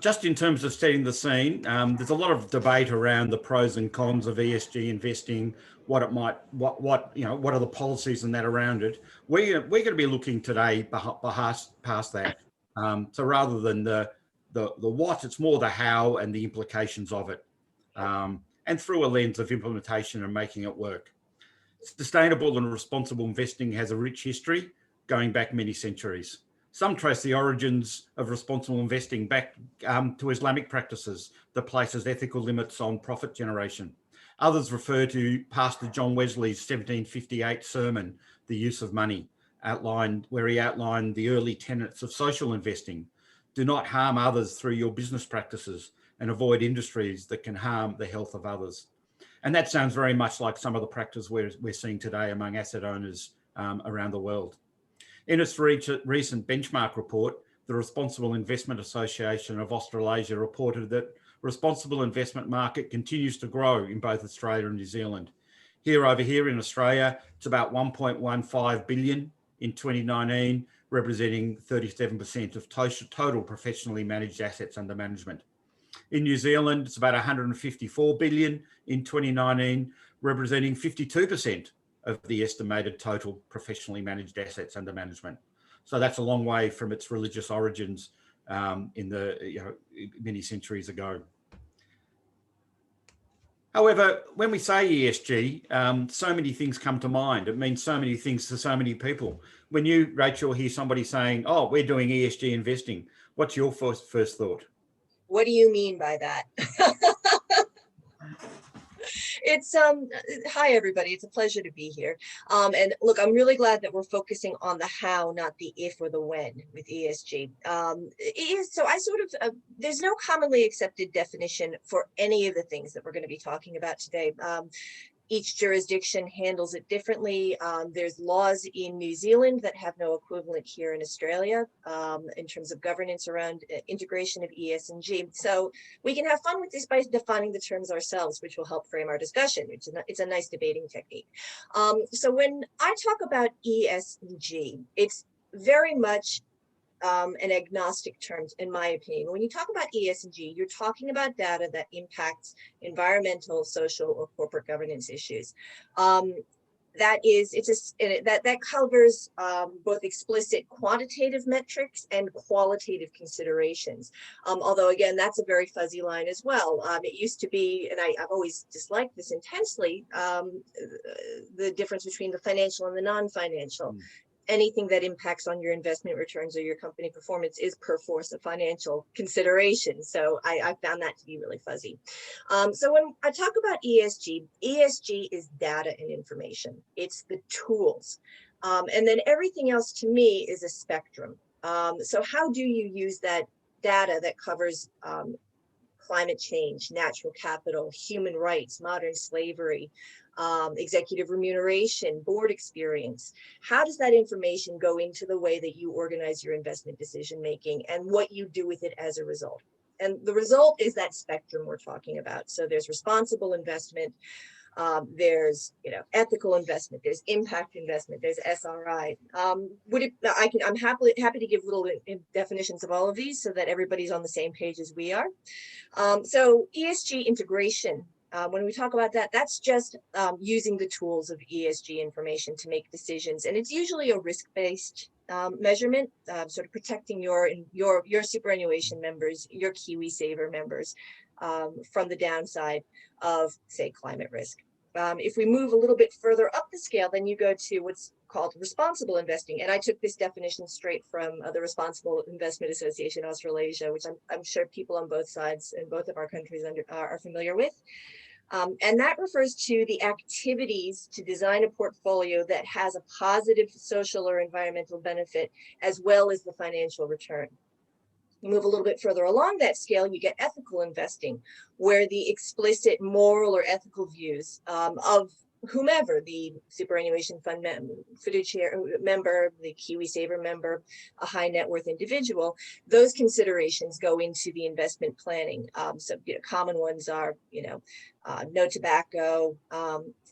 Just in terms of setting the scene, there's a lot of debate around the pros and cons of ESG investing, what it might, what are the policies and that around it. We're going to be looking today past that. So rather than the what, it's more the how and the implications of it, and through a lens of implementation and making it work. Sustainable and responsible investing has a rich history going back many centuries. Some trace the origins of responsible investing back to Islamic practices that places ethical limits on profit generation. Others refer to Pastor John Wesley's 1758 sermon, The Use of Money, where he outlined the early tenets of social investing. Do not harm others through your business practices and avoid industries that can harm the health of others. And that sounds very much like some of the practice we're seeing today among asset owners around the world. In its recent benchmark report, the Responsible Investment Association of Australasia reported that responsible investment market continues to grow in both Australia and New Zealand. Over here in Australia, it's about 1.15 billion in 2019, representing 37% of total professionally managed assets under management. In New Zealand, it's about 154 billion in 2019, representing 52% of the estimated total professionally managed assets under management. So that's a long way from its religious origins many centuries ago. However, when we say ESG, so many things come to mind. It means so many things to so many people. When you, Rachel, hear somebody saying, "Oh, we're doing ESG investing," what's your first thought? What do you mean by that? It's hi everybody, it's a pleasure to be here. And look, I'm really glad that we're focusing on the how, not the if or the when with ESG. There's no commonly accepted definition for any of the things that we're going to be talking about today. Each jurisdiction handles it differently. There's laws in New Zealand that have no equivalent here in Australia in terms of governance around integration of ESG. So we can have fun with this by defining the terms ourselves, which will help frame our discussion. It's a nice debating technique. So when I talk about ESG, it's very much an agnostic term, in my opinion. When you talk about ESG, you're talking about data that impacts environmental, social, or corporate governance issues. That covers both explicit quantitative metrics and qualitative considerations. Although again, that's a very fuzzy line as well. It used to be, and I've always disliked this intensely, the difference between the financial and the non-financial. Anything that impacts on your investment returns or your company performance is per force a financial consideration. So I found that to be really fuzzy. So when I talk about ESG is data and information. It's the tools. And then everything else to me is a spectrum. So how do you use that data that covers climate change, natural capital, human rights, modern slavery, executive remuneration, board experience? How does that information go into the way that you organize your investment decision making and what you do with it as a result? And the result is that spectrum we're talking about. So there's responsible investment, there's ethical investment, there's impact investment, there's SRI. I'm happy to give little definitions of all of these so that everybody's on the same page as we are. So ESG integration. When we talk about that, that's just using the tools of ESG information to make decisions. And it's usually a risk-based measurement, sort of protecting your superannuation members, your KiwiSaver members from the downside of, say, climate risk. If we move a little bit further up the scale, then you go to what's called responsible investing. And I took this definition straight from the Responsible Investment Association Australasia, which I'm sure people on both sides in both of our countries are familiar with. And that refers to the activities to design a portfolio that has a positive social or environmental benefit, as well as the financial return. You move a little bit further along that scale, you get ethical investing, where the explicit moral or ethical views of whomever, the superannuation fund fiduciary member, the KiwiSaver member, a high net worth individual, those considerations go into the investment planning. So common ones are, no tobacco,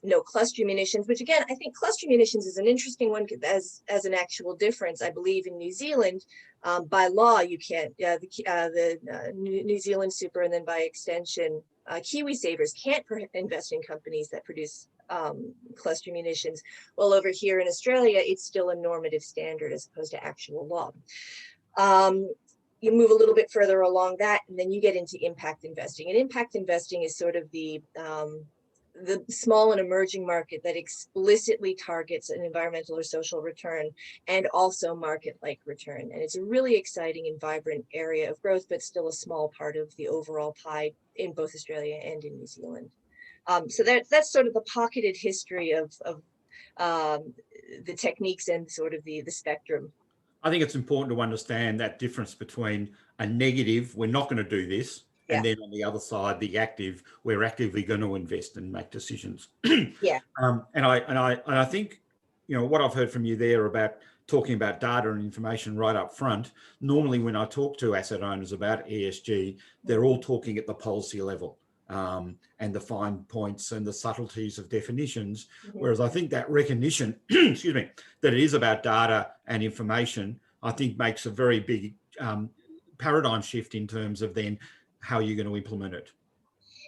no cluster munitions, which again, I think cluster munitions is an interesting one as an actual difference. I believe in New Zealand, By law, you can't, the New Zealand Super, and then by extension, Kiwi Savers can't invest in companies that produce cluster munitions. Well, over here in Australia, it's still a normative standard as opposed to actual law. You move a little bit further along that, and then you get into impact investing. And impact investing is sort of the small and emerging market that explicitly targets an environmental or social return and also market-like return. And it's a really exciting and vibrant area of growth, but still a small part of the overall pie in both Australia and in New Zealand. So that's sort of the pocketed history of the techniques and sort of the spectrum. I think it's important to understand that difference between a negative, we're not going to do this, and then on the other side, the active, we're actively going to invest and make decisions. Yeah. And I think, what I've heard from you there about talking about data and information right up front. Normally, when I talk to asset owners about ESG, they're all talking at the policy level. And the fine points and the subtleties of definitions. Whereas I think that recognition, excuse me, that it is about data and information, I think makes a very big paradigm shift in terms of then how you're going to implement it.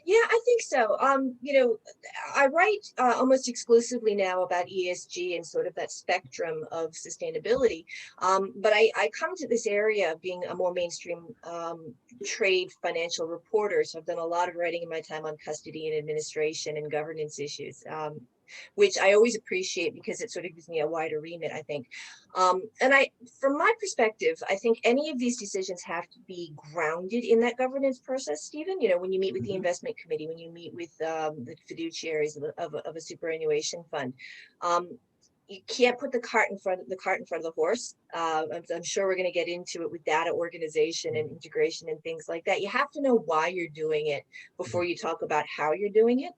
Yeah, I think so. I write almost exclusively now about ESG and sort of that spectrum of sustainability. But I come to this area being a more mainstream trade financial reporter. So I've done a lot of writing in my time on custody and administration and governance issues, which I always appreciate because it sort of gives me a wider remit, I think. And from my perspective, I think any of these decisions have to be grounded in that governance process, Stephen. When you meet with the investment committee, when you meet with the fiduciaries of a superannuation fund, you can't put the cart in front of the horse. I'm sure we're going to get into it with data organization and integration and things like that. You have to know why you're doing it before you talk about how you're doing it.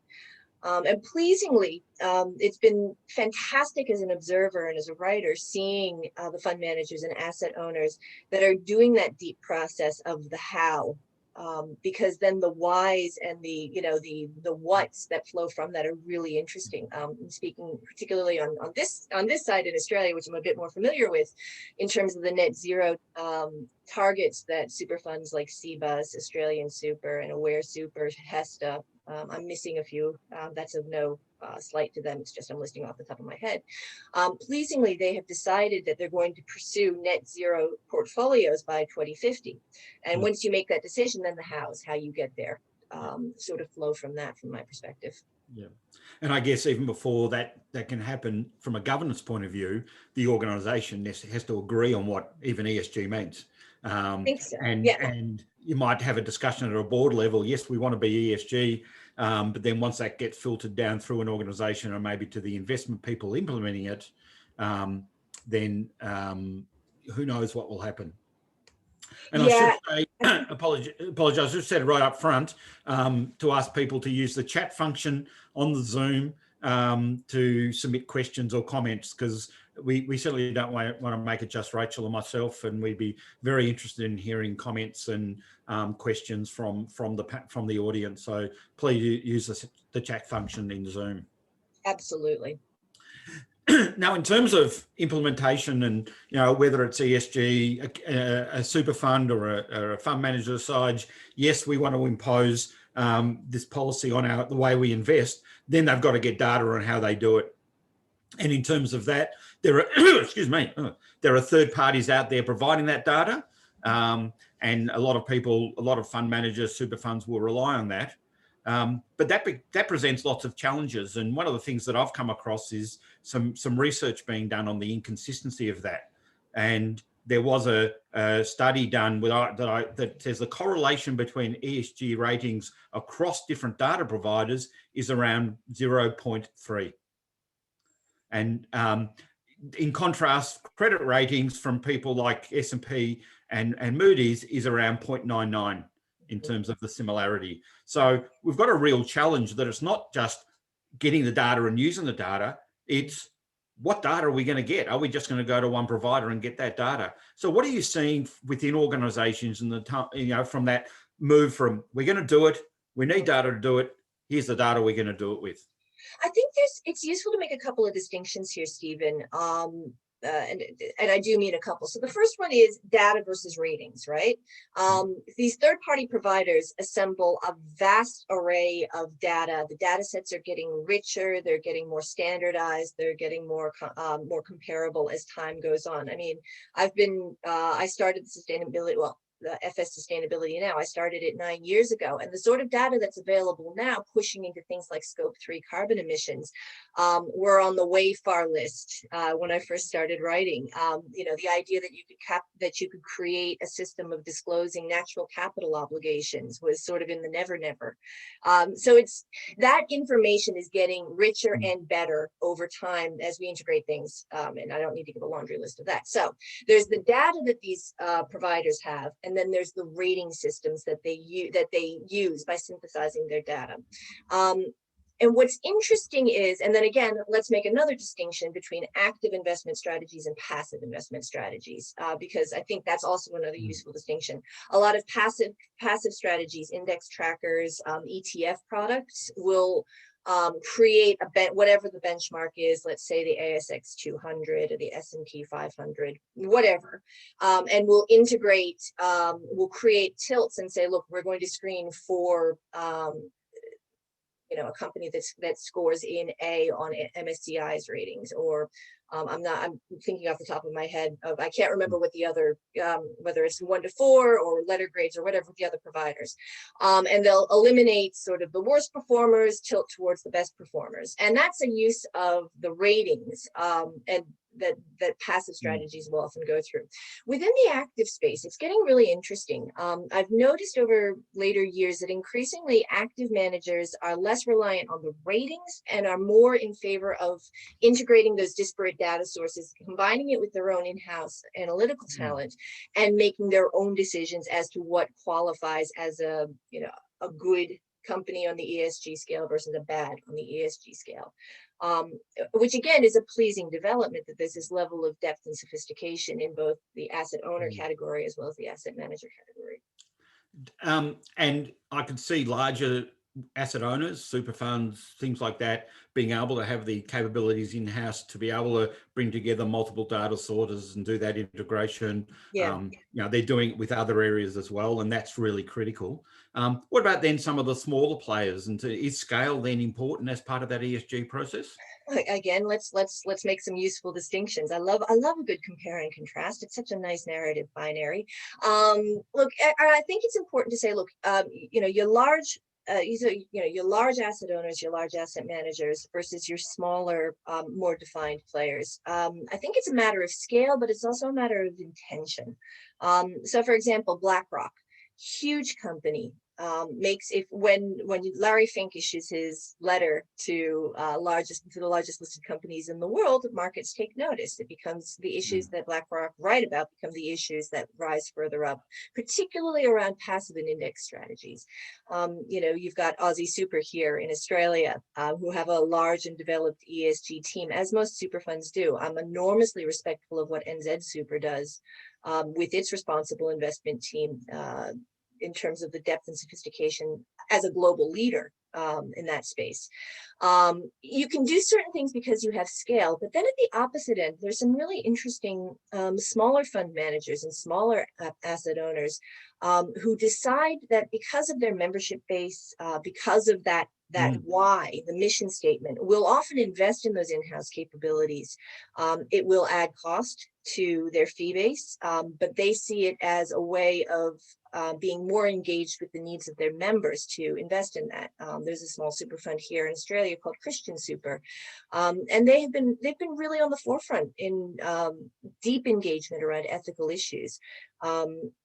And pleasingly, it's been fantastic as an observer and as a writer, seeing the fund managers and asset owners that are doing that deep process of the how, because then the whys and the whats that flow from that are really interesting. Speaking particularly on this side in Australia, which I'm a bit more familiar with, in terms of the net zero targets that super funds like CBUS, Australian Super, and Aware Super, HESTA. I'm missing a few. That's of no slight to them. It's just I'm listing off the top of my head. Pleasingly, they have decided that they're going to pursue net zero portfolios by 2050. And once you make that decision, then the hows, how you get there, sort of flow from that, from my perspective. Yeah. And I guess even before that can happen from a governance point of view, the organisation has to agree on what even ESG means. I think so. And you might have a discussion at a board level. Yes, we want to be ESG, but then once that gets filtered down through an organisation or maybe to the investment people implementing it, then who knows what will happen. And I should say, apologise, I just said right up front to ask people to use the chat function on the Zoom to submit questions or comments, because we certainly don't want to make it just Rachel and myself, and we'd be very interested in hearing comments and questions from the audience. So please use the chat function in Zoom. Absolutely. Now, in terms of implementation and, whether it's ESG, a super fund or a fund manager side, yes, we want to impose this policy on the way we invest, then they've got to get data on how they do it. And in terms of that, there are, excuse me, there are third parties out there providing that data. And a lot of fund managers, super funds will rely on that. But that presents lots of challenges. And one of the things that I've come across is some research being done on the inconsistency of that. And there was a study done that says the correlation between ESG ratings across different data providers is around 0.3. And in contrast, credit ratings from people like S&P and Moody's is around 0.99 in terms of the similarity. So we've got a real challenge that it's not just getting the data and using the data, it's what data are we going to get? Are we just going to go to one provider and get that data? So what are you seeing within organizations and from that move from we're going to do it, we need data to do it, here's the data we're going to do it with? I think it's useful to make a couple of distinctions here, Stephen. and I do mean a couple. So the first one is data versus ratings, right? These third-party providers assemble a vast array of data. The data sets are getting richer, they're getting more standardized, they're getting more comparable as time goes on. I mean, I started the sustainability, well, the FS Sustainability Now. I started it 9 years ago, and the sort of data that's available now, pushing into things like Scope 3 carbon emissions, were on the way far list when I first started writing. You know, the idea that you could create a system of disclosing natural capital obligations was sort of in the never. So it's that information is getting richer and better over time as we integrate things, and I don't need to give a laundry list of that. So there's the data that these providers have, and then there's the rating systems that they use by synthesizing their data. And what's interesting is, and then again, let's make another distinction between active investment strategies and passive investment strategies, because I think that's also another useful distinction. A lot of passive strategies, index trackers, ETF products will create whatever the benchmark is, let's say the ASX 200 or the S&P 500, whatever, and we'll integrate, we'll create tilts and say, look, we're going to screen for you know, a company that scores in A on MSCI's ratings, or I'm thinking off the top of my head of, I can't remember what the other, whether it's 1 to 4 or letter grades or whatever the other providers, and they'll eliminate sort of the worst performers, tilt towards the best performers, and that's a use of the ratings, and that passive strategies will often go through. Within the active space, it's getting really interesting. I've noticed over later years that increasingly active managers are less reliant on the ratings and are more in favor of integrating those disparate data sources, combining it with their own in-house analytical talent, and making their own decisions as to what qualifies as a, you know, a good company on the ESG scale versus a bad on the ESG scale. Which again is a pleasing development, that there's this level of depth and sophistication in both the asset owner category as well as the asset manager category. And I could see larger asset owners, super funds, things like that, being able to have the capabilities in-house to be able to bring together multiple data sources and do that integration. Yeah. You know, they're doing it with other areas as well, and that's really critical. What about then some of the smaller players, and is scale then important as part of that ESG process? Again, let's make some useful distinctions. I love a good compare and contrast. It's such a nice narrative binary. Look, I think it's important to say, look, you know, your large your large asset owners, your large asset managers versus your smaller, more defined players. I think it's a matter of scale, but it's also a matter of intention. So for example, BlackRock, huge company, when Larry Fink issues his letter to the largest listed companies in the world, markets take notice. It becomes the issues that BlackRock write about become the issues that rise further up, particularly around passive and index strategies. You know, you've got Aussie Super here in Australia, who have a large and developed ESG team, as most super funds do. I'm enormously respectful of what NZ Super does with its responsible investment team, in terms of the depth and sophistication as a global leader in that space. You can do certain things because you have scale, but then at the opposite end, there's some really interesting smaller fund managers and smaller asset owners who decide that because of their membership base, because of that why, the mission statement, will often invest in those in-house capabilities. It will add cost to their fee base, but they see it as a way of being more engaged with the needs of their members to invest in that. There's a small super fund here in Australia called Christian Super, and they've been really on the forefront in deep engagement around ethical issues,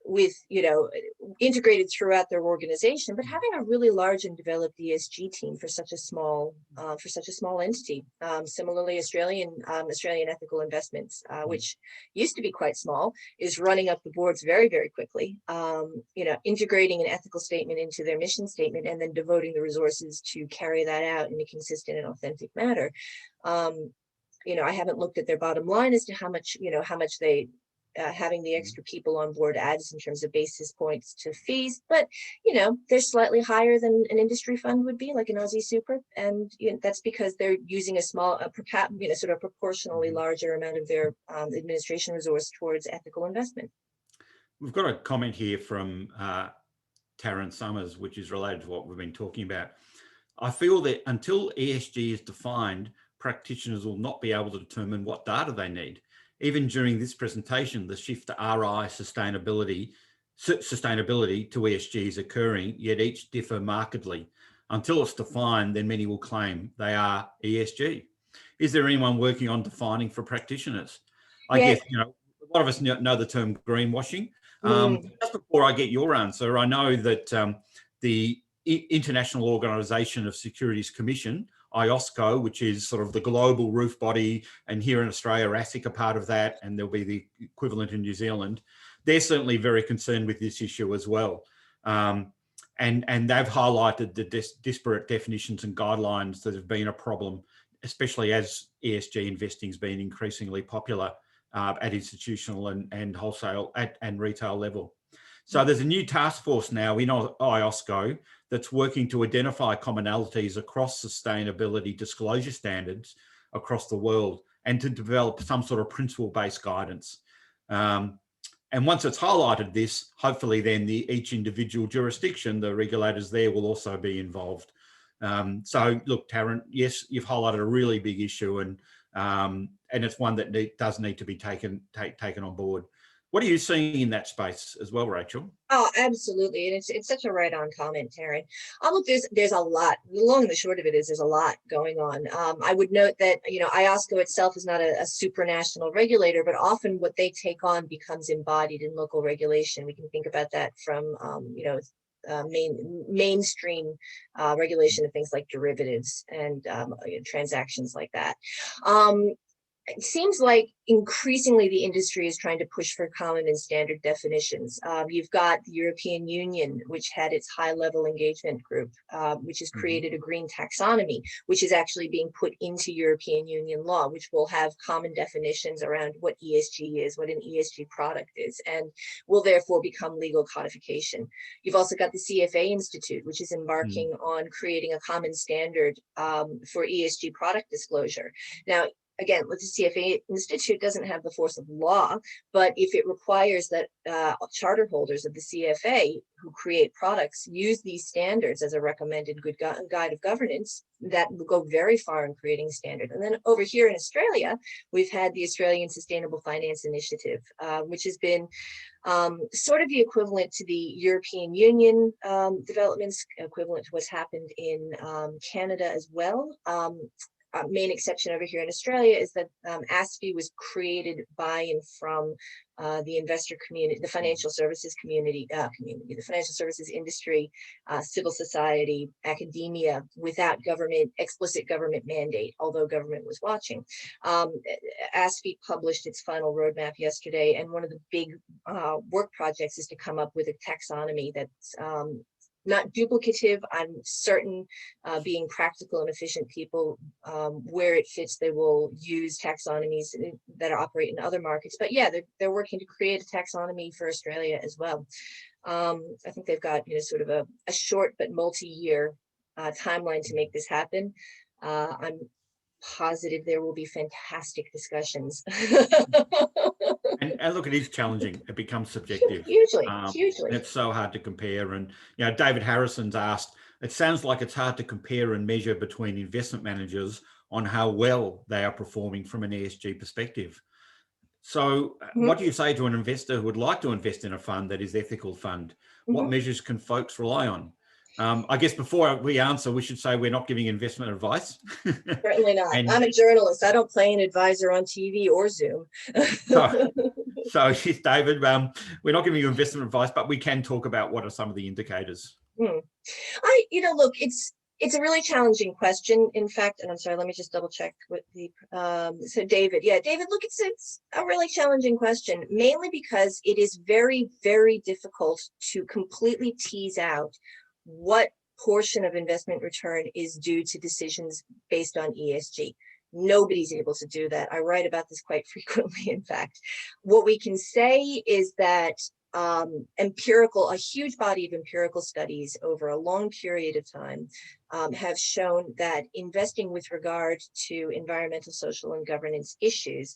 with, you know, integrated throughout their organization, but having a really large and developed ESG team for such a small entity. Similarly, Australian Ethical Investments, which used to be quite small, is running up the boards very, very quickly. You know, integrating an ethical statement into their mission statement and then devoting the resources to carry that out in a consistent and authentic manner. You know, I haven't looked at their bottom line as to how much having the extra people on board adds in terms of basis points to fees, but they're slightly higher than an industry fund would be, like an Aussie Super, and that's because they're using a small, sort of proportionally larger amount of their administration resource towards ethical investment. We've got a comment here from Taryn Summers, which is related to what we've been talking about. I feel that until ESG is defined, practitioners will not be able to determine what data they need. Even during this presentation, the shift to RI sustainability to ESG is occurring, yet each differ markedly. Until it's defined, then many will claim they are ESG. Is there anyone working on defining for practitioners? I guess, a lot of us know the term greenwashing. Just before I get your answer, I know that the International Organization of Securities Commission, IOSCO, which is sort of the global roof body, and here in Australia, ASIC are part of that, and there'll be the equivalent in New Zealand. They're certainly very concerned with this issue as well. And they've highlighted the disparate definitions and guidelines that have been a problem, especially as ESG investing has been increasingly popular at institutional and wholesale and retail level. So there's a new task force now in IOSCO that's working to identify commonalities across sustainability disclosure standards across the world and to develop some sort of principle-based guidance. And once it's highlighted this, hopefully then each individual jurisdiction, the regulators there will also be involved. So look, Taryn, yes, you've highlighted a really big issue, and it's one that does need to be taken on board. What are you seeing in that space as well, Rachel? Oh, absolutely. And it's such a right-on comment, Taryn. Look, there's a lot. The long and the short of it is there's a lot going on. I would note that, IOSCO itself is not a supranational regulator, but often what they take on becomes embodied in local regulation. We can think about that from, mainstream regulation of things like derivatives and transactions like that. It seems like increasingly the industry is trying to push for common and standard definitions. You've got the European Union, which had its high-level engagement group, which has created a green taxonomy, which is actually being put into European Union law, which will have common definitions around what ESG is, what an ESG product is, and will therefore become legal codification. You've also got the CFA Institute, which is embarking on creating a common standard for ESG product disclosure. Now, again, with the CFA Institute doesn't have the force of law, but if it requires that charter holders of the CFA who create products use these standards as a recommended good guide of governance, that will go very far in creating standard. And then over here in Australia, we've had the Australian Sustainable Finance Initiative, which has been sort of the equivalent to the European Union developments, equivalent to what's happened in Canada as well. Main exception over here in Australia is that ASFI was created by and from the investor community, the financial services community, the financial services industry, civil society, academia, without explicit government mandate, although government was watching. ASFI published its final roadmap yesterday, and one of the big work projects is to come up with a taxonomy that's not duplicative. I'm certain being practical and efficient people, where it fits, they will use taxonomies that operate in other markets. But yeah, they're working to create a taxonomy for Australia as well. I think they've got sort of a short but multi-year timeline to make this happen. I'm positive there will be fantastic discussions. And look, it is challenging. It becomes subjective. Hugely. And it's so hard to compare. And, David Harrison's asked, it sounds like it's hard to compare and measure between investment managers on how well they are performing from an ESG perspective. So what do you say to an investor who would like to invest in a fund that is ethical fund? What measures can folks rely on? I guess before we answer, we should say we're not giving investment advice. Certainly not. I'm a journalist. I don't play an advisor on TV or Zoom. So David, we're not giving you investment advice, but we can talk about what are some of the indicators. Look, it's a really challenging question. In fact, and I'm sorry, let me just double check with the, so David, look, it's a really challenging question, mainly because it is very, very difficult to completely tease out what portion of investment return is due to decisions based on ESG. Nobody's able to do that. I write about this quite frequently, in fact. What we can say is that a huge body of empirical studies over a long period of time have shown that investing with regard to environmental, social, and governance issues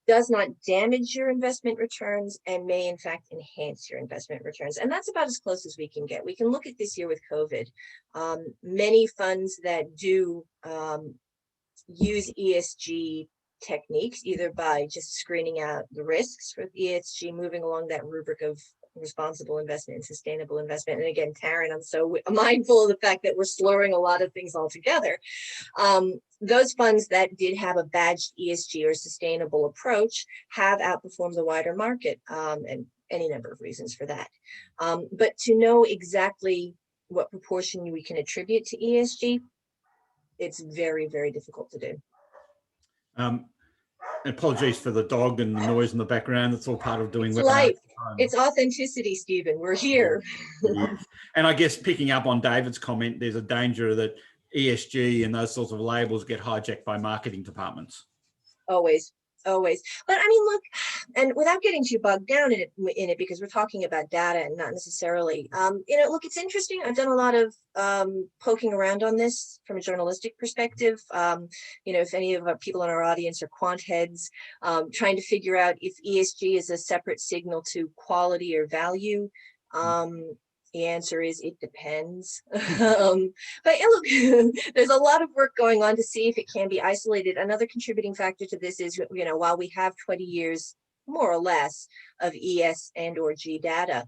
does not damage your investment returns and may in fact enhance your investment returns. And that's about as close as we can get. We can look at this year with COVID. Many funds that do use ESG techniques, either by just screening out the risks for ESG, moving along that rubric of responsible investment and sustainable investment. And again, Taryn, I'm so mindful of the fact that we're slurring a lot of things all together. Those funds that did have a badged ESG or sustainable approach have outperformed the wider market, and any number of reasons for that. But to know exactly what proportion we can attribute to ESG, it's very, very difficult to do. Apologies for the dog and the noise in the background. It's all part of doing it's life. It's authenticity, Stephen. We're here. And I guess picking up on David's comment, there's a danger that ESG and those sorts of labels get hijacked by marketing departments. Always. But I mean, look, and without getting too bogged down in it, because we're talking about data and not necessarily, look, it's interesting. I've done a lot of poking around on this from a journalistic perspective. If any of our people in our audience are quant heads, trying to figure out if ESG is a separate signal to quality or value. The answer is it depends. But look, there's a lot of work going on to see if it can be isolated. Another contributing factor to this is, while we have 20 years, more or less, of ES and or G data,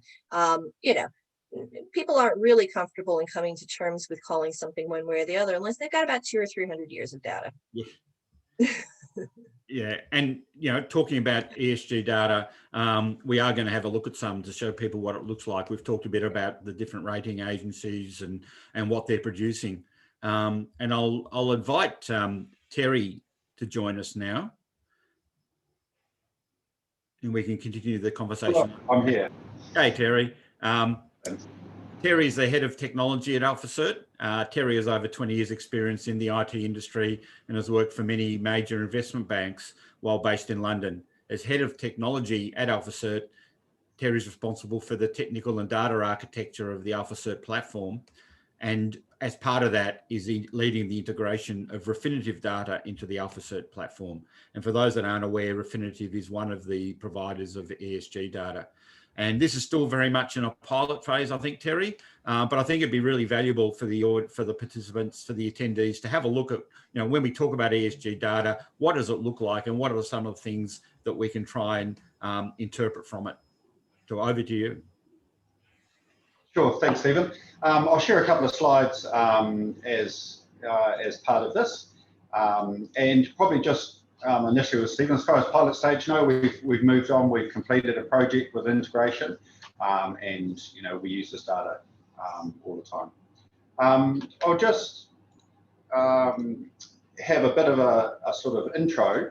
people aren't really comfortable in coming to terms with calling something one way or the other unless they've got about 200 or 300 years of data. Yeah. Yeah, and talking about ESG data, we are going to have a look at some to show people what it looks like. We've talked a bit about the different rating agencies and what they're producing, and I'll invite Terry to join us now, and we can continue the conversation. I'm here. Hey, Terry. Terry is the head of technology at AlphaCert. Terry has over 20 years experience in the IT industry and has worked for many major investment banks while based in London. As head of technology at AlphaCert, Terry is responsible for the technical and data architecture of the AlphaCert platform. And as part of that is leading the integration of Refinitiv data into the AlphaCert platform. And for those that aren't aware, Refinitiv is one of the providers of ESG data. And this is still very much in a pilot phase, I think, Terry. But I think it'd be really valuable for the participants, for the attendees, to have a look at, when we talk about ESG data, what does it look like, and what are some of the things that we can try and interpret from it. So over to you. Sure, thanks, Stephen. I'll share a couple of slides as part of this, and probably just initially with Stephen, as far as pilot stage, we've moved on. We've completed a project with integration, and we use this data all the time. I'll just have a bit of a sort of intro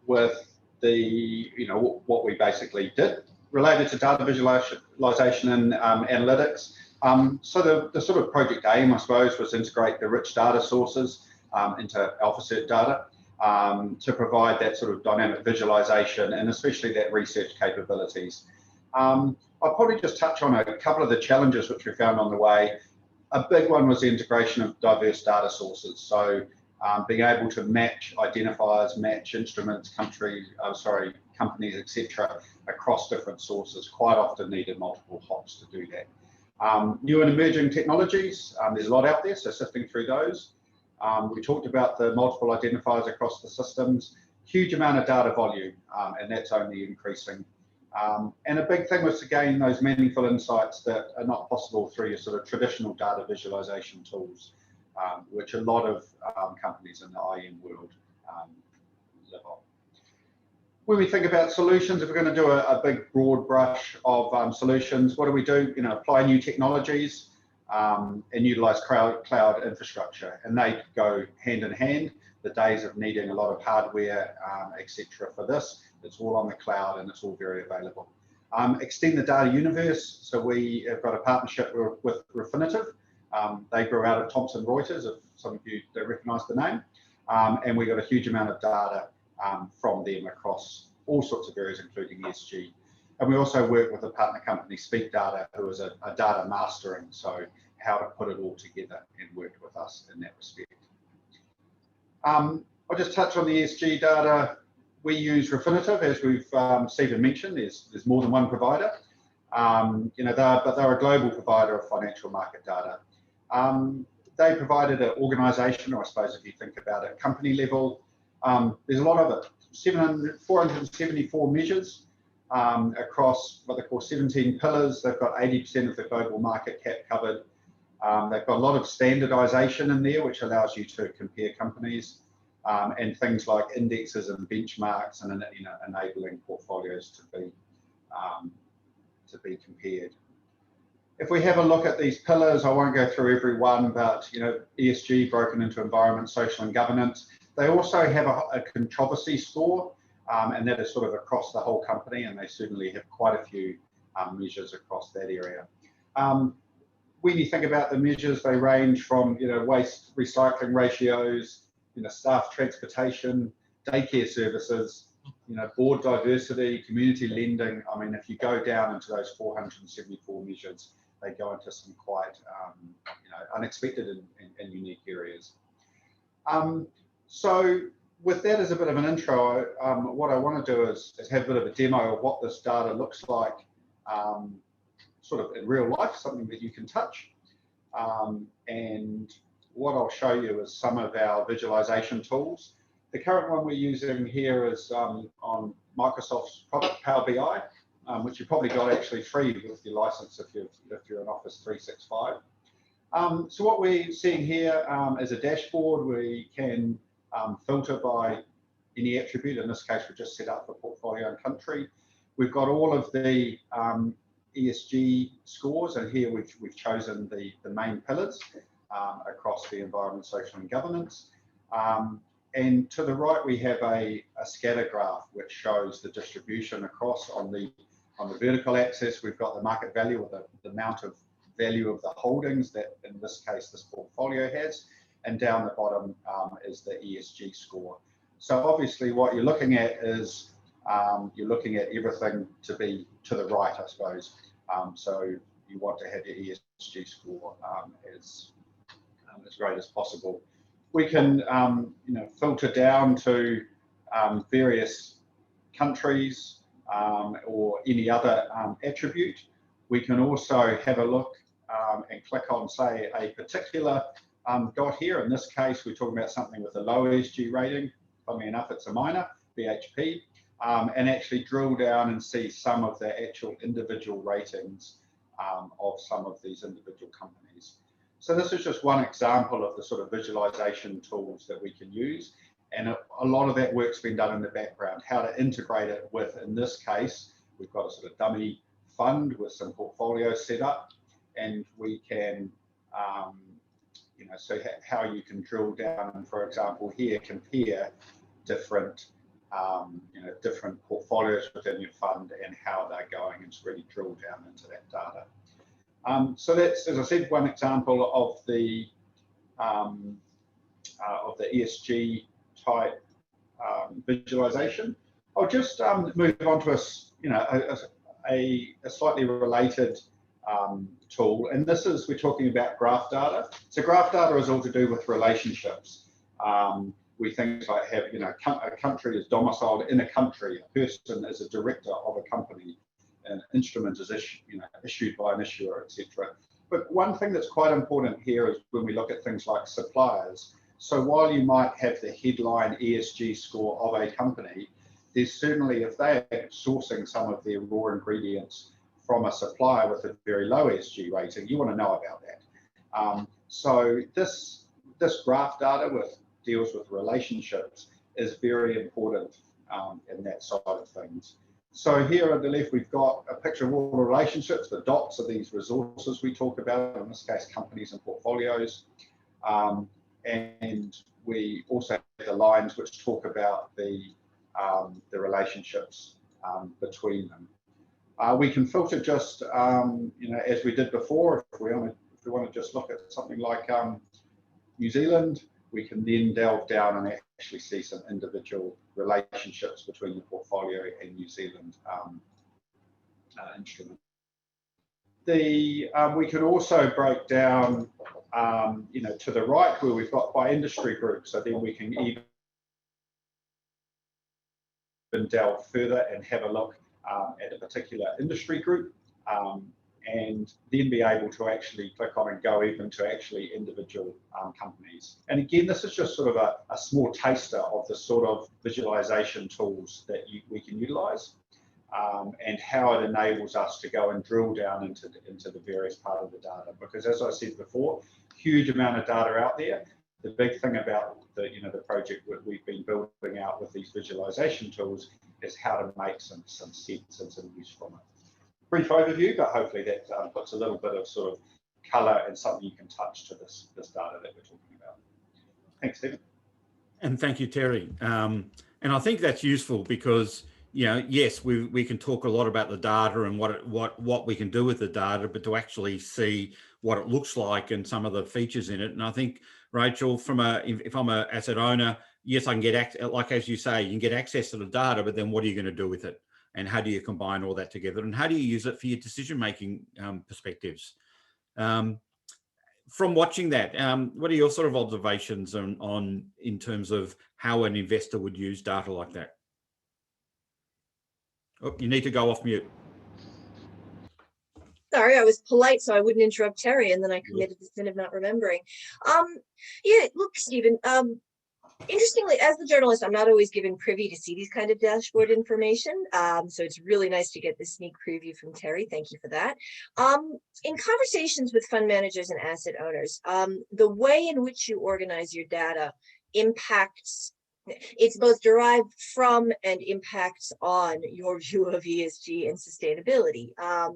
with the what we basically did related to data visualization and analytics. So the sort of project aim, I suppose, was to integrate the rich data sources into AlphaCert data to provide that sort of dynamic visualization and especially that research capabilities. I'll probably just touch on a couple of the challenges which we found on the way. A big one was the integration of diverse data sources. So being able to match identifiers, match instruments, companies, etc., across different sources, quite often needed multiple hops to do that. New and emerging technologies, there's a lot out there, so sifting through those. We talked about the multiple identifiers across the systems, huge amount of data volume, and that's only increasing. And a big thing was to gain those meaningful insights that are not possible through your sort of traditional data visualization tools, which a lot of companies in the IM world live on. When we think about solutions, if we're going to do a big broad brush of solutions, what do we do? Apply new technologies and utilize cloud infrastructure, and they go hand in hand. The days of needing a lot of hardware, etc. for this, it's all on the cloud and it's all very available. Extend the data universe. So we have got a partnership with Refinitiv They grew out of Thomson Reuters, if some of you don't recognise the name, and we got a huge amount of data from them across all sorts of areas, including ESG. And we also work with a partner company, Speak Data, who is a data mastering, so how to put it all together, and worked with us in that respect. I'll just touch on the ESG data. We use Refinitiv, as we've Stephen mentioned. There's more than one provider. But they're a global provider of financial market data. They provided an organisation, or I suppose if you think about it, company level. There's a lot of it. 474 measures across what they call 17 pillars. They've got 80% of the global market cap covered. They've got a lot of standardisation in there, which allows you to compare companies, and things like indexes and benchmarks, and enabling portfolios to be compared. If we have a look at these pillars, I won't go through every one, but ESG broken into environment, social and governance. They also have a controversy score, and that is sort of across the whole company, and they certainly have quite a few measures across that area. When you think about the measures, they range from waste recycling ratios, staff transportation, daycare services, board diversity, community lending. I mean, if you go down into those 474 measures, they go into some quite unexpected and unique areas. So with that as a bit of an intro, what I want to do is have a bit of a demo of what this data looks like sort of in real life, something that you can touch. And what I'll show you is some of our visualization tools. The current one we're using here is on Microsoft's product, Power BI, which you probably got actually free with your license if you're in Office 365. So what we're seeing here is a dashboard. We can filter by any attribute. In this case, we're just set up for portfolio and country. We've got all of the ESG scores, and here we've chosen the main pillars across the environment, social and governance. And to the right, we have a scatter graph which shows the distribution across. On the vertical axis, we've got the market value, or the amount of value of the holdings that, in this case, this portfolio has. And down the bottom is the ESG score. So obviously what you're looking at is you're looking at everything to be to the right, I suppose. So you want to have your ESG score as great as possible. We can filter down to various countries or any other attribute. We can also have a look and click on, say, a particular dot here. In this case, we're talking about something with a low ESG rating. Funnily enough, it's a minor, BHP, and actually drill down and see some of the actual individual ratings of some of these individual companies. So this is just one example of the sort of visualization tools that we can use. And a lot of that work's been done in the background, how to integrate it with, in this case, we've got a sort of dummy fund with some portfolios set up, and we can, so how you can drill down and, for example, here compare different, different portfolios within your fund and how they're going, and really drill down into that data. So that's, as I said, one example of the ESG type visualization. I'll just move on to a slightly related tool, and this is, we're talking about graph data. So graph data is all to do with relationships. We things like have, a country is domiciled in a country, a person is a director of a company, an instrument is issued by an issuer, etc. But one thing that's quite important here is when we look at things like suppliers. So while you might have the headline ESG score of a company, there's certainly, if they're sourcing some of their raw ingredients from a supplier with a very low ESG rating, you want to know about that. So this graph data deals with relationships is very important in that side of things. So here on the left, we've got a picture of all the relationships. The dots are these resources we talk about, in this case, companies and portfolios. And we also have the lines which talk about the relationships between them. We can filter just, as we did before, if if we want to just look at something like New Zealand, we can then delve down and actually see some individual relationships between the portfolio and New Zealand instrument. We can also break down, to the right where we've got by industry group, so then we can even delve further and have a look at a particular industry group, and then be able to actually click on and go even to actually individual companies. And again, this is just sort of a small taster of the sort of visualization tools that we can utilize, and how it enables us to go and drill down into the various part of the data. Because as I said before, huge amount of data out there. The big thing about the project that we've been building out with these visualization tools is how to make some sense and some use from it. Brief overview, but hopefully that puts a little bit of sort of colour and something you can touch to this data that we're talking about. Thanks, Stephen. And thank you, Terry. And I think that's useful because, yes, we can talk a lot about the data and what we can do with the data, but to actually see what it looks like and some of the features in it. And I think, Rachel, if I'm an asset owner, yes, I can get like as you say, you can get access to the data, but then what are you going to do with it? And how do you combine all that together? And how do you use it for your decision-making perspectives? From watching that, what are your sort of observations in terms of how an investor would use data like that? Oh, you need to go off mute. Sorry, I was polite so I wouldn't interrupt Terry, and then I committed the sin of not remembering. Yeah, look, Stephen, interestingly, as the journalist, I'm not always given privy to see these kind of dashboard information. So it's really nice to get this sneak preview from Terry. Thank you for that. In conversations with fund managers and asset owners, the way in which you organize your data impacts, it's both derived from and impacts on your view of ESG and sustainability. I've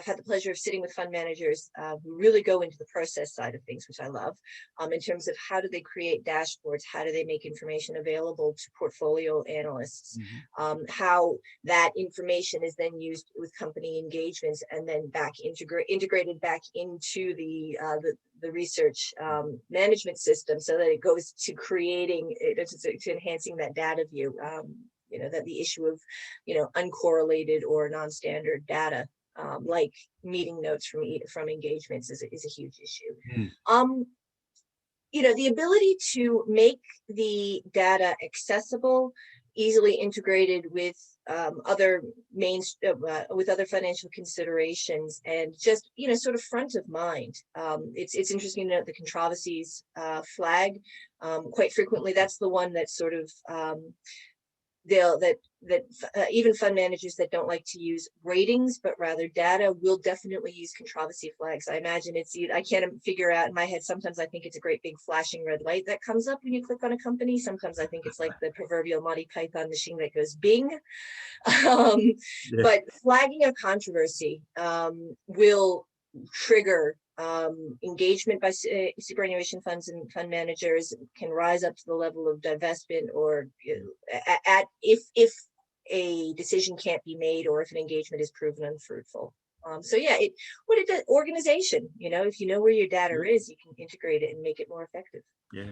had the pleasure of sitting with fund managers who really go into the process side of things, which I love, in terms of how do they create dashboards, how do they make information available to portfolio analysts, how that information is then used with company engagements and then integrated back into the research management system, so that it goes to creating, to enhancing that data view. That the issue of, uncorrelated or non-standard data, like meeting notes from engagements, is a huge issue. The ability to make the data accessible, easily integrated with other financial considerations, and just sort of front of mind. It's interesting to note the controversies flag. Quite frequently, that's the one that sort of even fund managers that don't like to use ratings but rather data will definitely use controversy flags. I imagine I can't figure out in my head. Sometimes I think it's a great big flashing red light that comes up when you click on a company. Sometimes I think it's like the proverbial Monty Python machine that goes bing. But flagging a controversy will trigger engagement by superannuation funds and fund managers, can rise up to the level of divestment, or if a decision can't be made, or if an engagement is proven unfruitful. Organization, if you know where your data is, you can integrate it and make it more effective. Yeah,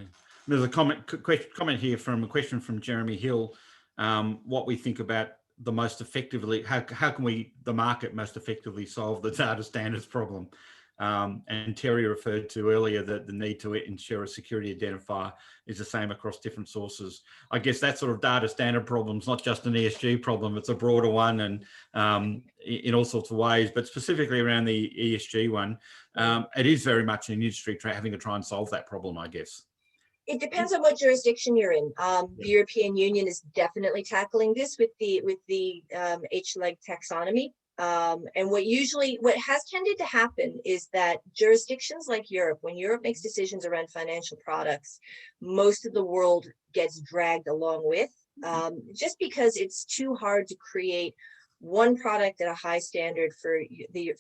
there's a comment here from a question from Jeremy Hill. What we think about the most effectively, how can the market most effectively solve the data standards problem? And Terry referred to earlier that the need to ensure a security identifier is the same across different sources. I guess that sort of data standard problem is not just an ESG problem, it's a broader one, and in all sorts of ways, but specifically around the ESG one, it is very much an industry having to try and solve that problem, I guess. It depends on what jurisdiction you're in. The European Union is definitely tackling this with the H-leg taxonomy. And what has tended to happen is that jurisdictions like Europe, when Europe makes decisions around financial products, most of the world gets dragged along with, just because it's too hard to create one product at a high standard for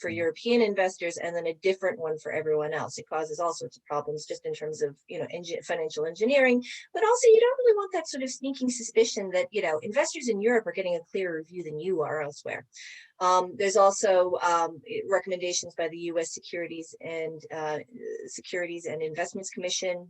European investors, and then a different one for everyone else. It causes all sorts of problems just in terms of, you know, financial engineering, but also you don't really want that sort of sneaking suspicion that, you know, investors in Europe are getting a clearer view than you are elsewhere. There's also recommendations by the U.S. Securities and Investments Commission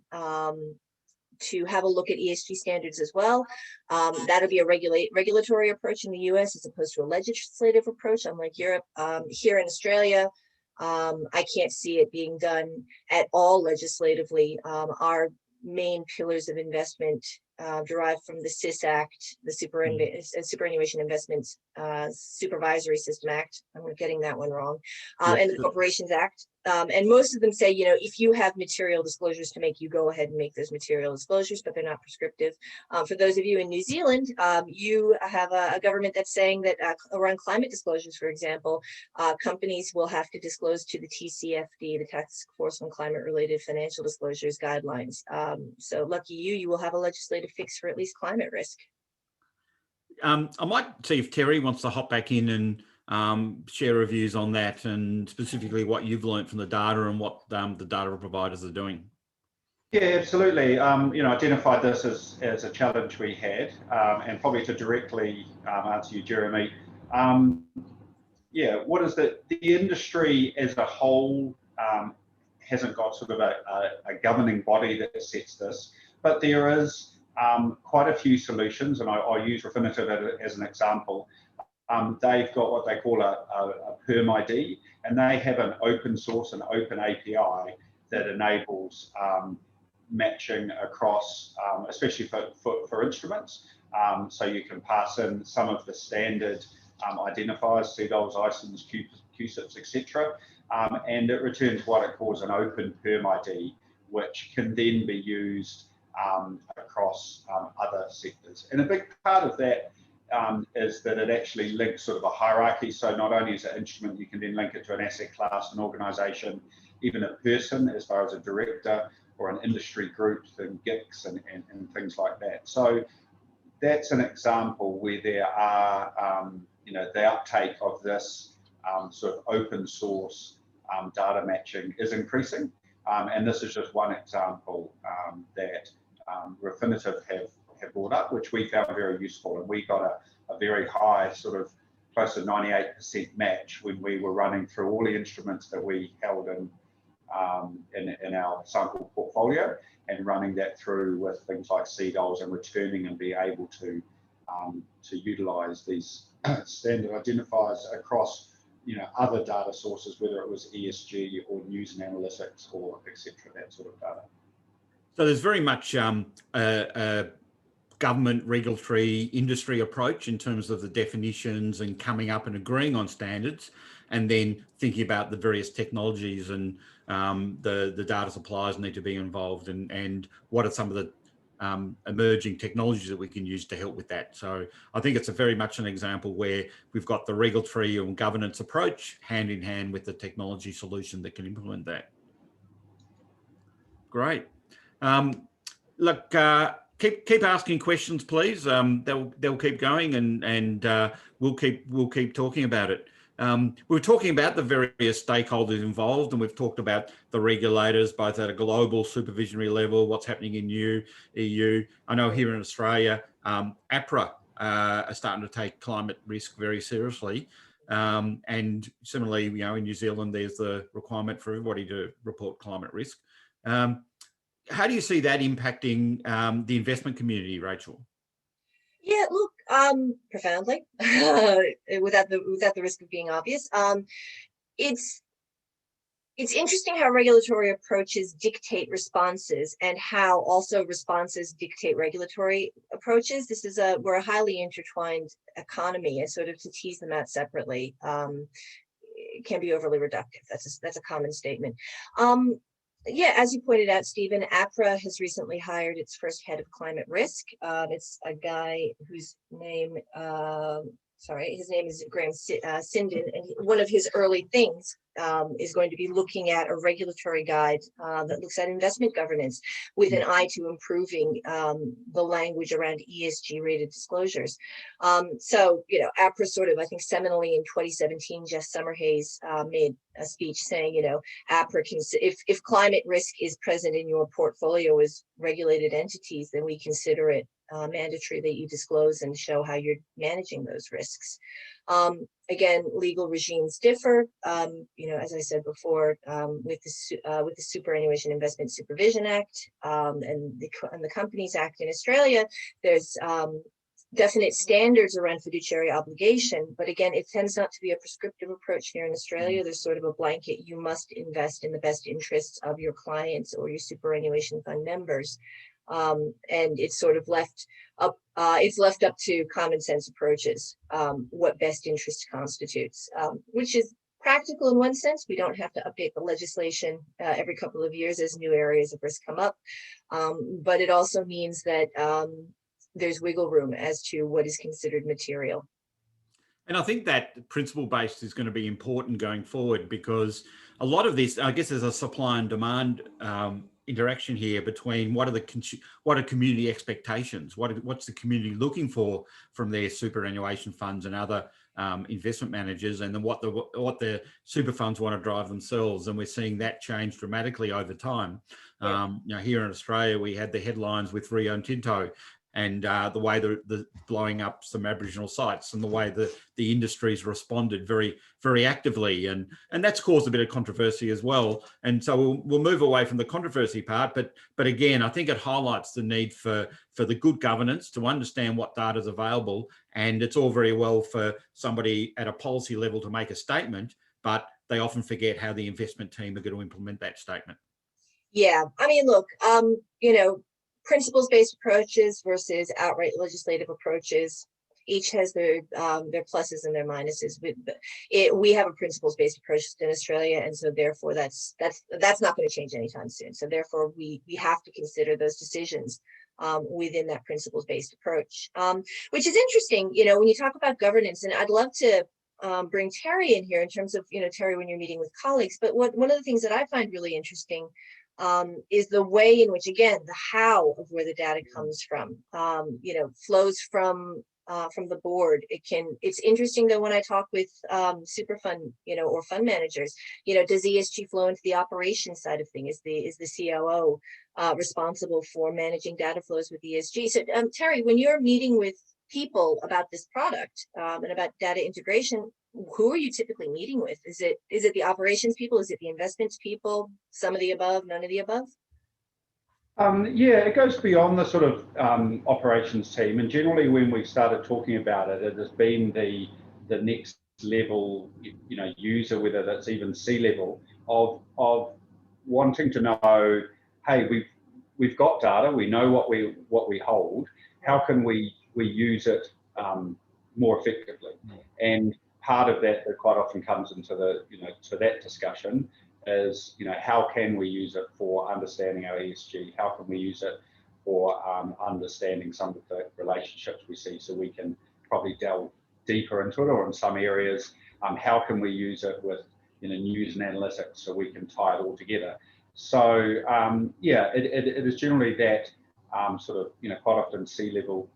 to have a look at ESG standards as well. That'll be a regulatory approach in the US as opposed to a legislative approach, unlike Europe. Here in Australia, I can't see it being done at all legislatively. Our main pillars of investment derived from the SIS Act, the Superannuation Investments Supervisory System Act. I'm getting that one wrong. And the Corporations Act. And most of them say, you know, if you have material disclosures to make, you go ahead and make those material disclosures, but they're not prescriptive. For those of you in New Zealand, you have a government that's saying that around climate disclosures, for example, companies will have to disclose to the TCFD, the Task Force on Climate Related Financial Disclosures guidelines. So lucky you will have a legislative fix for at least climate risk. I might see if Terry wants to hop back in and share reviews on that, and specifically what you've learned from the data and what the data providers are doing. Yeah, absolutely. You know, identified this as a challenge we had, and probably to directly answer you, Jeremy. Yeah, what is the industry as a whole hasn't got sort of a governing body that sets this, but there is quite a few solutions, and I'll use Refinitiv as an example. They've got what they call a PERM ID, and they have an open source and open API that enables matching across, especially for instruments. So you can pass in some of the standard identifiers, CDOLs, ISINs, QSIPs, etc. And it returns what it calls an open PERM ID, which can then be used across other sectors. And a big part of that is that it actually links sort of a hierarchy. So not only is it an instrument, you can then link it to an asset class, an organisation, even a person as far as a director or an industry group, and GICs and things like that. So that's an example where there are, you know, the uptake of this sort of open source data matching is increasing. And this is just one example that Refinitiv have brought up, which we found very useful. And we got a very high, sort of close to 98% match when we were running through all the instruments that we held in our sample portfolio, and running that through with things like CDOLs and returning and be able to utilize these standard identifiers across, you know, other data sources, whether it was ESG or news and analytics or etc., that sort of data. So there's very much a government, regulatory, industry approach in terms of the definitions and coming up and agreeing on standards, and then thinking about the various technologies and the data suppliers need to be involved, and what are some of the emerging technologies that we can use to help with that. So I think it's a very much an example where we've got the regulatory and governance approach hand in hand with the technology solution that can implement that. Great. Look, keep asking questions, please. They'll keep going, and we'll keep talking about it. We're talking about the various stakeholders involved, and we've talked about the regulators, both at a global supervisory level, what's happening in EU. I know here in Australia, APRA are starting to take climate risk very seriously. And similarly, you know, in New Zealand, there's the requirement for everybody to report climate risk. How do you see that impacting the investment community, Rachel? Yeah, look, profoundly, without the risk of being obvious. It's interesting how regulatory approaches dictate responses, and how also responses dictate regulatory approaches. We're a highly intertwined economy, and sort of to tease them out separately can be overly reductive. That's a common statement. Yeah, as you pointed out, Stephen, APRA has recently hired its first head of climate risk. It's a guy whose name sorry, his name is Graham Sinden, and one of his early things is going to be looking at a regulatory guide that looks at investment governance with an eye to improving the language around ESG rated disclosures. So, you know, APRA sort of, I think seminally in 2017, Jeff Summerhays made a speech saying, you know, APRA can, if climate risk is present in your portfolio as regulated entities, then we consider it mandatory that you disclose and show how you're managing those risks. Again, legal regimes differ. You know, as I said before, with the Superannuation Investment Supervision Act and the Companies Act in Australia, there's definite standards around fiduciary obligation, but again, it tends not to be a prescriptive approach here in Australia. There's sort of a blanket, you must invest in the best interests of your clients or your superannuation fund members. And it's sort of left up to common sense approaches, what best interest constitutes, which is practical in one sense. We don't have to update the legislation every couple of years as new areas of risk come up. But it also means that there's wiggle room as to what is considered material. And I think that principle-based is going to be important going forward, because a lot of this, I guess, there's a supply and demand interaction here between what are community expectations, what's the community looking for from their superannuation funds and other investment managers, and then what the super funds want to drive themselves. And we're seeing that change dramatically over time. Yeah. You know, here in Australia, we had the headlines with Rio Tinto and the way the blowing up some Aboriginal sites, and the way the industry's responded very, very actively, and that's caused a bit of controversy as well. And so we'll move away from the controversy part, but again, I think it highlights the need for the good governance to understand what data is available. And it's all very well for somebody at a policy level to make a statement, but they often forget how the investment team are going to implement that statement. Yeah, I mean, look, you know, principles-based approaches versus outright legislative approaches, each has their pluses and their minuses. We have a principles-based approach in Australia, and so therefore that's not going to change anytime soon. So therefore, we have to consider those decisions within that principles-based approach, which is interesting. You know, when you talk about governance, and I'd love to bring Terry in here in terms of, you know, Terry, when you're meeting with colleagues. But one of the things that I find really interesting is the way in which, again, the how of where the data comes from, you know, flows from the board. It's interesting though, when I talk with super fund, you know, or fund managers, you know, does ESG flow into the operations side of things? Is the COO responsible for managing data flows with ESG? So Terry, when you're meeting with people about this product and about data integration, who are you typically meeting with? Is it the operations people? Is it the investments people? Some of the above, none of the above? Yeah, it goes beyond the sort of operations team. And generally, when we've started talking about it, it has been the next level, you know, user, whether that's even C-level, of wanting to know, hey, we've got data, we know what we hold. How can we use it more effectively? And part of that quite often comes into to that discussion is, you know, how can we use it for understanding our ESG? How can we use it for understanding some of the relationships we see, so we can probably delve deeper into it, or in some areas, how can we use it with, you know, news and analytics, so we can tie it all together? So yeah, it is generally that sort of, you know, quite often C-level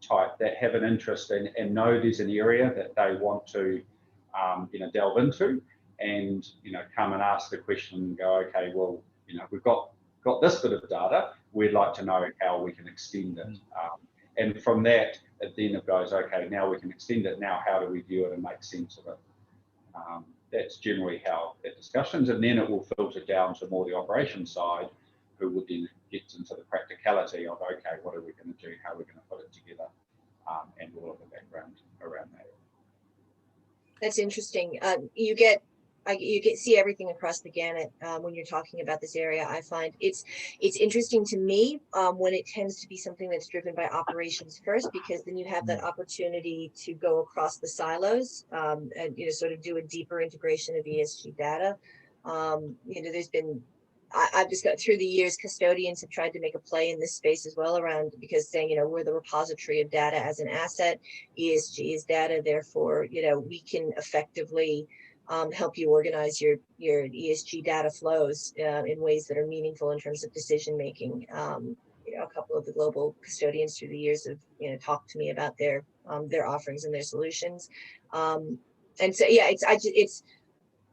type that have an interest in and know there's an area that they want to you know, delve into, and, you know, come and ask the question and go, okay, well, you know, we've got this bit of data, we'd like to know how we can extend it. And from that, it goes, okay, now we can extend it, now how do we view it and make sense of it? That's generally how it discussions, and then it will filter down to more the operations side, who would then get into the practicality of, okay, what are we going to do, how are we going to put it together, and all of the background around that. That's interesting. You see everything across the gamut when you're talking about this area. I find it's interesting to me when it tends to be something that's driven by operations first, because then you have that opportunity to go across the silos and, you know, sort of do a deeper integration of ESG data. You know, there's been I've just got through the years, custodians have tried to make a play in this space as well around, because saying, we're the repository of data as an asset. ESG is data, therefore, we can effectively help you organize your ESG data flows in ways that are meaningful in terms of decision making. A couple of the global custodians through the years have talked to me about their offerings and their solutions. And so yeah,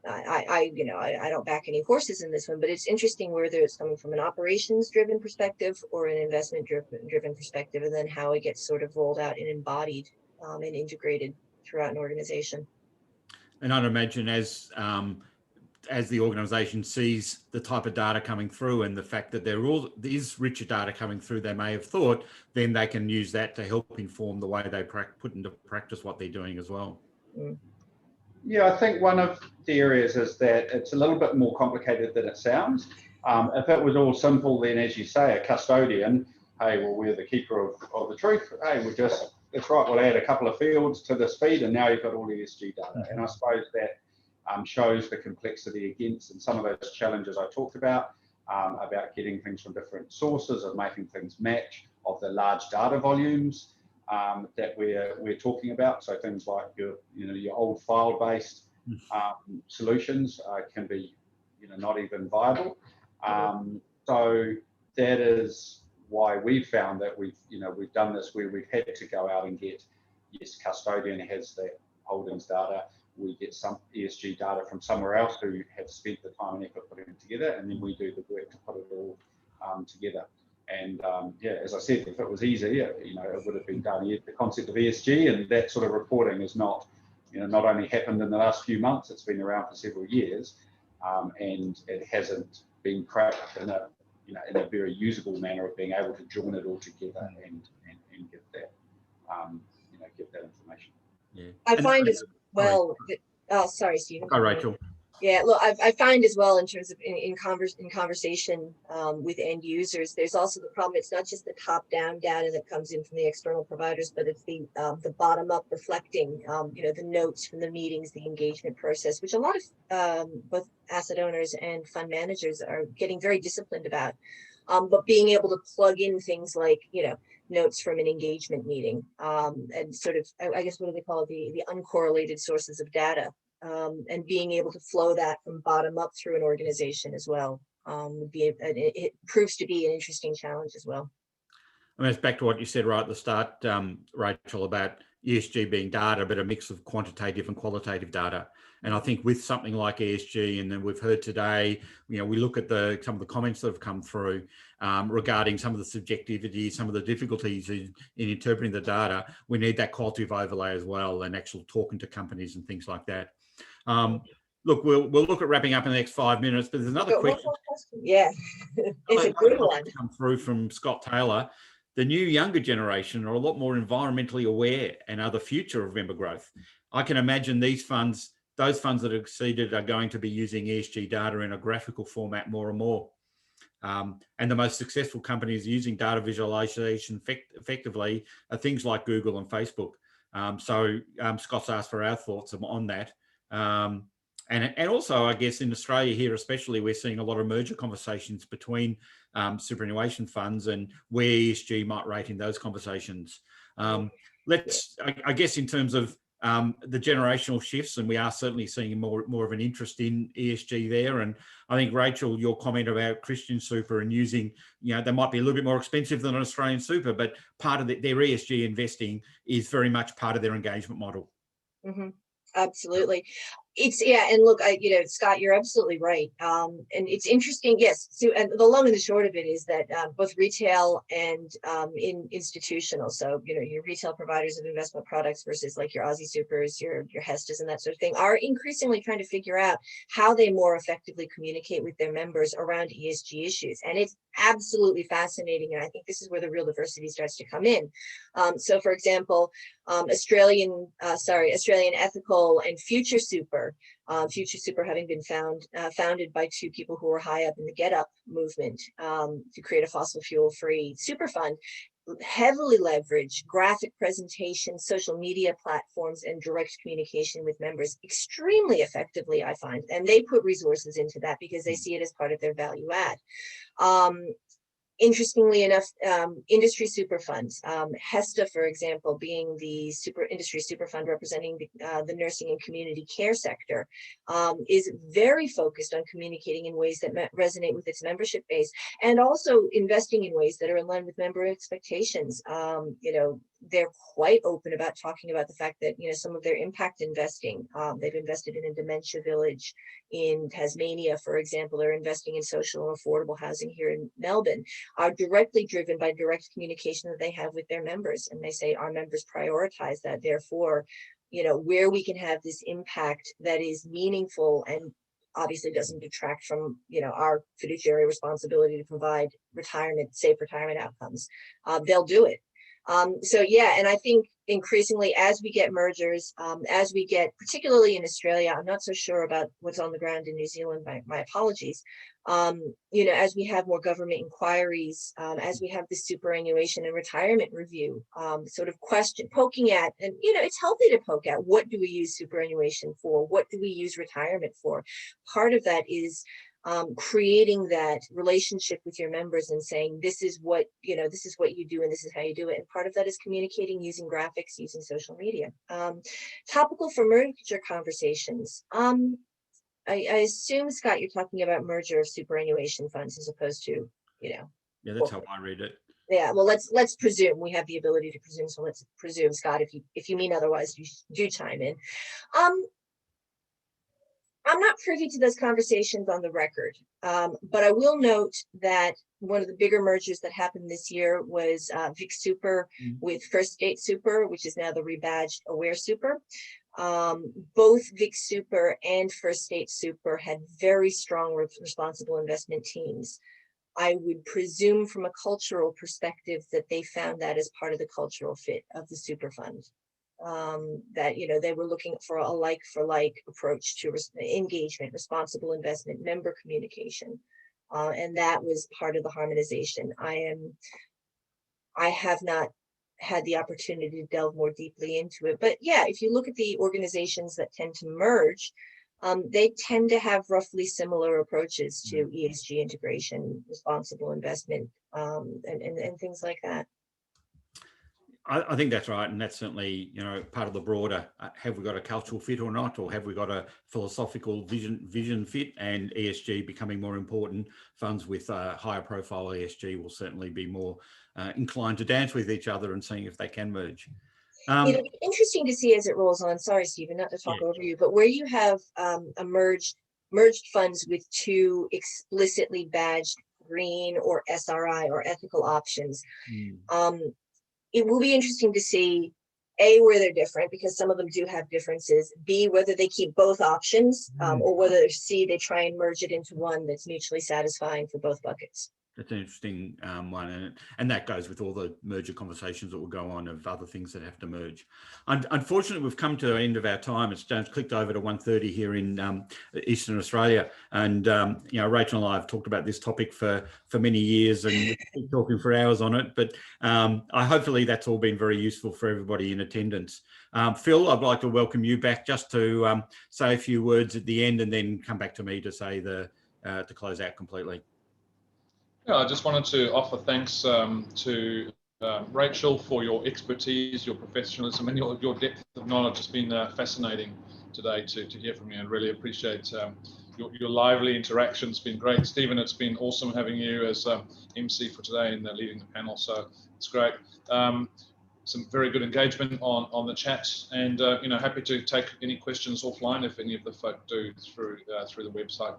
I don't back any horses in this one, but it's interesting whether it's coming from an operations driven perspective or an investment driven perspective, and then how it gets sort of rolled out and embodied and integrated throughout an organization. And I'd imagine as the organisation sees the type of data coming through and the fact that there is richer data coming through they may have thought, then they can use that to help inform the way they put into practice what they're doing as well. Mm. Yeah, I think one of the areas is that it's a little bit more complicated than it sounds. If it was all simple, then as you say, a custodian, hey, well, we're the keeper of the truth. Hey, that's right, we'll add a couple of fields to this feed and now you've got all the ESG data. And I suppose that shows the complexity against and some of those challenges I talked about getting things from different sources, of making things match, of the large data volumes that we're talking about. So things like your old file-based solutions can be not even viable. So that is why we've found that we've done this where we've had to go out and get, yes, custodian has that holdings data, we get some ESG data from somewhere else who have spent the time and effort putting it together, and then we do the work to put it all together. And yeah, as I said, if it was easy, it would have been done. Yet the concept of ESG and that sort of reporting is not only happened in the last few months, it's been around for several years, and it hasn't been cracked in a very usable manner of being able to join it all together and get that get that information. Yeah, I find as well. Sorry, Stephen. Hi, Rachel. Yeah, look, I find as well in terms of in conversation with end users, there's also the problem. It's not just the top-down data that comes in from the external providers, but it's the bottom-up reflecting, the notes from the meetings, the engagement process, which a lot of both asset owners and fund managers are getting very disciplined about. But being able to plug in things like, notes from an engagement meeting and sort of, I guess, what do they call it? The uncorrelated sources of data. And being able to flow that from bottom up through an organization as well it proves to be an interesting challenge as well. I mean, it's back to what you said right at the start, Rachel, about ESG being data, but a mix of quantitative and qualitative data. And I think with something like ESG, and then we've heard today, we look at some of the comments that have come through regarding some of the subjectivity, some of the difficulties in interpreting the data. We need that qualitative overlay as well, and actual talking to companies and things like that. Look, we'll look at wrapping up in the next 5 minutes, but there's another question. Yeah, it's a good one. Come through from Scott Taylor. The new younger generation are a lot more environmentally aware and are the future of member growth. I can imagine those funds that have succeeded are going to be using ESG data in a graphical format more and more. And the most successful companies using data visualization effectively are things like Google and Facebook. So Scott's asked for our thoughts on that. And also, I guess, in Australia here especially, we're seeing a lot of merger conversations between superannuation funds and where ESG might rate in those conversations. I guess, in terms of the generational shifts, and we are certainly seeing more of an interest in ESG there. And I think, Rachel, your comment about Christian Super and using, they might be a little bit more expensive than an Australian super, but part of their ESG investing is very much part of their engagement model. Mm-hmm. Absolutely. And look, Scott, you're absolutely right. And it's interesting, yes. So, and the long and the short of it is that both retail and institutional, so your retail providers of investment products versus like your Aussie Supers, your Hestas and that sort of thing, are increasingly trying to figure out how they more effectively communicate with their members around ESG issues. And it's absolutely fascinating. And I think this is where the real diversity starts to come in. So, for example, Australian Ethical and Future Super having been founded by two people who were high up in the Get Up movement to create a fossil fuel free super fund. heavily leverage graphic presentations, social media platforms, and direct communication with members extremely effectively, I find. And they put resources into that because they see it as part of their value add. Interestingly enough, industry super funds, HESTA, for example, being the industry super fund representing the nursing and community care sector, is very focused on communicating in ways that resonate with its membership base, and also investing in ways that are in line with member expectations. They're quite open about talking about the fact that, some of their impact investing, they've invested in a dementia village in Tasmania, for example. They're investing in social and affordable housing here in Melbourne, are directly driven by direct communication that they have with their members. And they say our members prioritize that. Therefore, where we can have this impact that is meaningful and obviously doesn't detract from, our fiduciary responsibility to provide safe retirement outcomes, they'll do it. And I think increasingly as we get mergers, particularly in Australia, I'm not so sure about what's on the ground in New Zealand, my apologies, as we have more government inquiries, as we have the superannuation and retirement review, sort of poking at, and, it's healthy to poke at, what do we use superannuation for? What do we use retirement for? Part of that is creating that relationship with your members and saying, this is what you do and this is how you do it. And part of that is communicating using graphics, using social media. Topical for merger conversations. I assume, Scott, you're talking about merger of superannuation funds as opposed to, Yeah, that's how I read it. Yeah, well, let's presume. We have the ability to presume, so let's presume, Scott, if you mean otherwise, you do chime in. I'm not privy to those conversations on the record, but I will note that one of the bigger mergers that happened this year was Vic Super with First State Super, which is now the rebadged Aware Super. Both Vic Super and First State Super had very strong responsible investment teams. I would presume from a cultural perspective that they found that as part of the cultural fit of the super fund. That they were looking for a like for like approach to engagement, responsible investment, member communication, and that was part of the harmonization. I have not had the opportunity to delve more deeply into it, but yeah, if you look at the organizations that tend to merge, they tend to have roughly similar approaches to ESG integration, responsible investment, and things like that. I think that's right, and that's certainly part of the broader. Have we got a cultural fit or not, or have we got a philosophical vision fit? And ESG becoming more important. Funds with higher profile ESG will certainly be more inclined to dance with each other and seeing if they can merge. It'll be interesting to see as it rolls on. Sorry, Stephen, not to talk over you, but where you have merged funds with two explicitly badged green or SRI or ethical options. It will be interesting to see, A, where they're different, because some of them do have differences, B, whether they keep both options, or whether, C, they try and merge it into one that's mutually satisfying for both buckets. That's an interesting one, and that goes with all the merger conversations that will go on of other things that have to merge. Unfortunately, we've come to the end of our time. It's clicked over to 1:30 here in Eastern Australia, and Rachel and I have talked about this topic for many years, and we keep talking for hours on it. But hopefully that's all been very useful for everybody in attendance. Phil, I'd like to welcome you back just to say a few words at the end, and then come back to me to say to close out completely. Yeah, I just wanted to offer thanks to Rachel for your expertise, your professionalism, and your depth of knowledge. It's been fascinating today to hear from you, and really appreciate your lively interaction. It's been great. Stephen, it's been awesome having you as MC for today and leading the panel, so it's great. Some very good engagement on the chat, and happy to take any questions offline if any of the folk do through the website.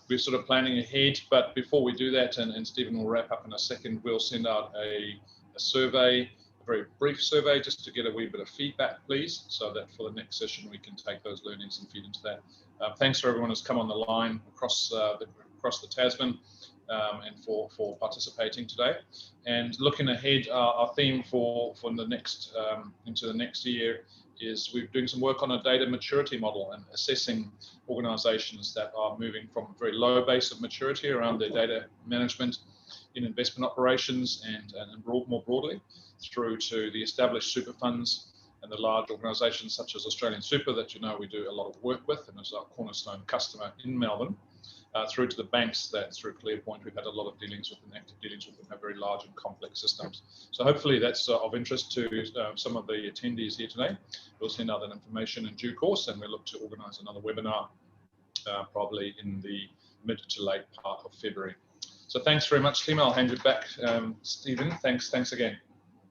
We're sort of planning ahead, but before we do that, and Stephen will wrap up in a second, we'll send out a survey, a very brief survey, just to get a wee bit of feedback, please, so that for the next session we can take those learnings and feed into that. Thanks for everyone who's come on the line across the Tasman, and for participating today. And looking ahead, our theme for the next into the next year is we're doing some work on a data maturity model and assessing organisations that are moving from a very low base of maturity around their data management in investment operations and more broadly through to the established super funds and the large organisations such as Australian Super that we do a lot of work with and is our cornerstone customer in Melbourne, through to the banks that through ClearPoint we've had a lot of dealings with and active dealings with them, have very large and complex systems. So hopefully that's of interest to some of the attendees here today. We'll send out that information in due course, and we'll look to organise another webinar probably in the mid to late part of February. So thanks very much, team. I'll hand you back, Stephen. Thanks again.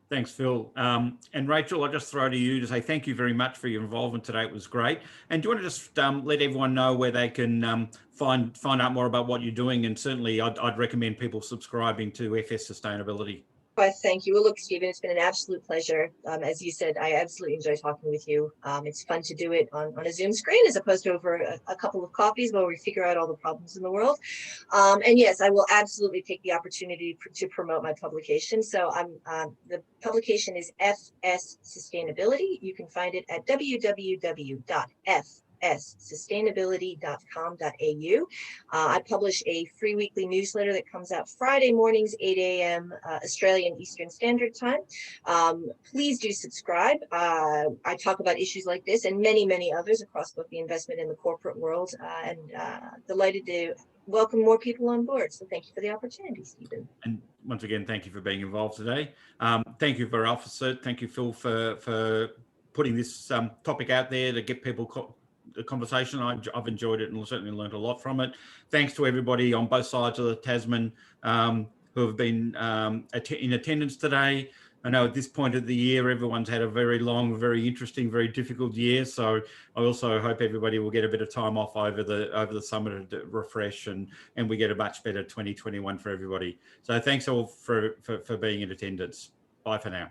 Thanks, Phil. And Rachel, I'll just throw to you to say thank you very much for your involvement today. It was great. And do you want to just let everyone know where they can find out more about what you're doing? And certainly I'd recommend people subscribing to FS Sustainability. Well, thank you. Well, look, Stephen, it's been an absolute pleasure. As you said, I absolutely enjoy talking with you. It's fun to do it on a Zoom screen as opposed to over a couple of coffees while we figure out all the problems in the world. And yes, I will absolutely take the opportunity to promote my publication. So the publication is FS Sustainability. You can find it at www.fssustainability.com.au. I publish a free weekly newsletter that comes out Friday mornings, 8 a.m. Australian Eastern Standard Time. Please do subscribe. I talk about issues like this and many, many others across both the investment and the corporate world, and delighted to welcome more people on board. So thank you for the opportunity, Stephen. And once again, thank you for being involved today. Thank you for AlphaCert. Thank you, Phil, for putting this topic out there to get people the conversation. I've enjoyed it and certainly learned a lot from it. Thanks to everybody on both sides of the Tasman who have been in attendance today. I know at this point of the year, everyone's had a very long, very interesting, very difficult year. So I also hope everybody will get a bit of time off over the summer to refresh and we get a much better 2021 for everybody. So thanks all for being in attendance. Bye for now.